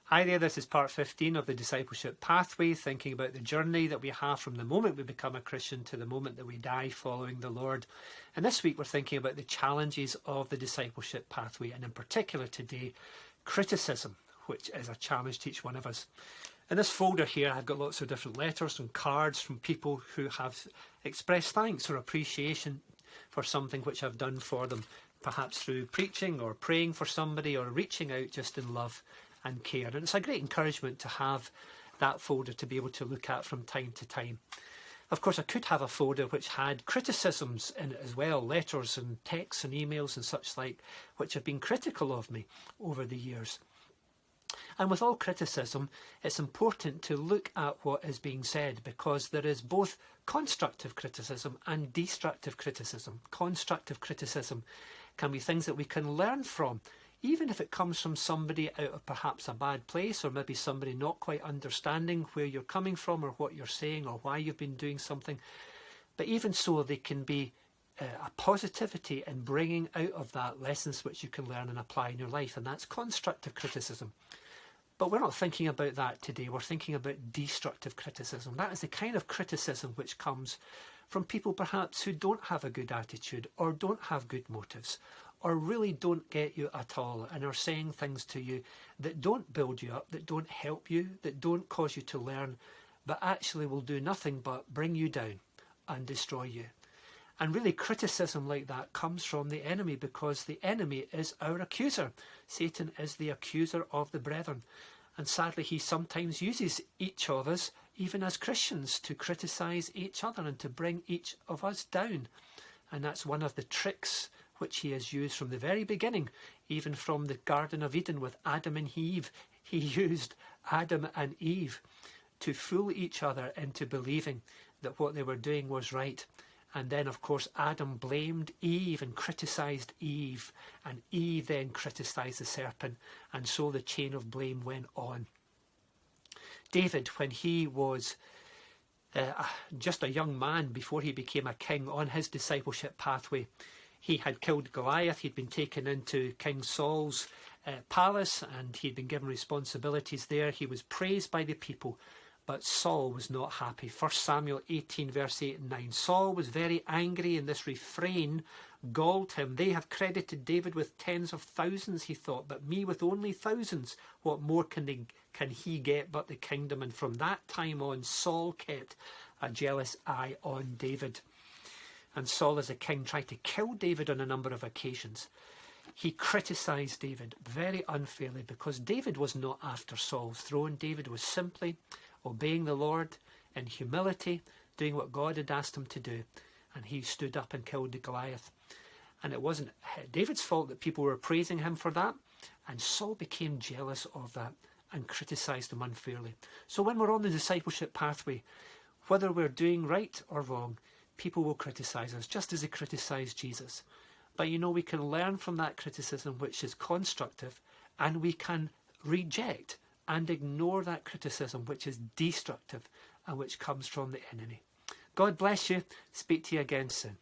Hi there, this is part 15 of the Discipleship Pathway, thinking about the journey that we have from the moment we become a Christian to the moment that we die following the Lord. And this week we're thinking about the challenges of the Discipleship Pathway, and in particular today, criticism, which is a challenge to each one of us. In this folder here, I've got lots of different letters and cards from people who have expressed thanks or appreciation for something which I've done for them, perhaps through preaching or praying for somebody or reaching out just in love and care. And it's a great encouragement to have that folder to be able to look at from time to time. Of course, I could have a folder which had criticisms in it as well, letters and texts and emails and such like, which have been critical of me over the years. And with all criticism, it's important to look at what is being said, because there is both constructive criticism and destructive criticism. Constructive criticism can be things that we can learn from, even if it comes from somebody out of perhaps a bad place, or maybe somebody not quite understanding where you're coming from or what you're saying or why you've been doing something. But even so, they can be a positivity in bringing out of that lessons which you can learn and apply in your life, and that's constructive criticism. But we're not thinking about that today. We're thinking about destructive criticism. That is the kind of criticism which comes from people perhaps who don't have a good attitude or don't have good motives, or really don't get you at all, and are saying things to you that don't build you up, that don't help you, that don't cause you to learn, but actually will do nothing but bring you down and destroy you. And really, criticism like that comes from the enemy, because the enemy is our accuser. Satan is the accuser of the brethren. And sadly, he sometimes uses each of us, even as Christians, to criticise each other and to bring each of us down. And that's one of the tricks which he has used from the very beginning, even from the Garden of Eden with Adam and Eve. He used Adam and Eve to fool each other into believing that what they were doing was right. And then, of course, Adam blamed Eve and criticised Eve, and Eve then criticised the serpent, and so the chain of blame went on. David, when he was just a young man before he became a king on his discipleship pathway, he had killed Goliath. He'd been taken into King Saul's palace, and he'd been given responsibilities there. He was praised by the people, but Saul was not happy. 1 Samuel 18 verse 8 and 9. Saul was very angry, and this refrain galled him. They have credited David with tens of thousands, he thought, but me with only thousands. What more can he get but the kingdom? And from that time on, Saul kept a jealous eye on David. And Saul, as a king, tried to kill David on a number of occasions. He criticised David very unfairly, because David was not after Saul's throne. David was simply obeying the Lord in humility, doing what God had asked him to do. And he stood up and killed the Goliath. And it wasn't David's fault that people were praising him for that. And Saul became jealous of that and criticised him unfairly. So when we're on the discipleship pathway, whether we're doing right or wrong, people will criticise us, just as they criticised Jesus. But we can learn from that criticism, which is constructive, and we can reject and ignore that criticism, which is destructive and which comes from the enemy. God bless you. Speak to you again soon.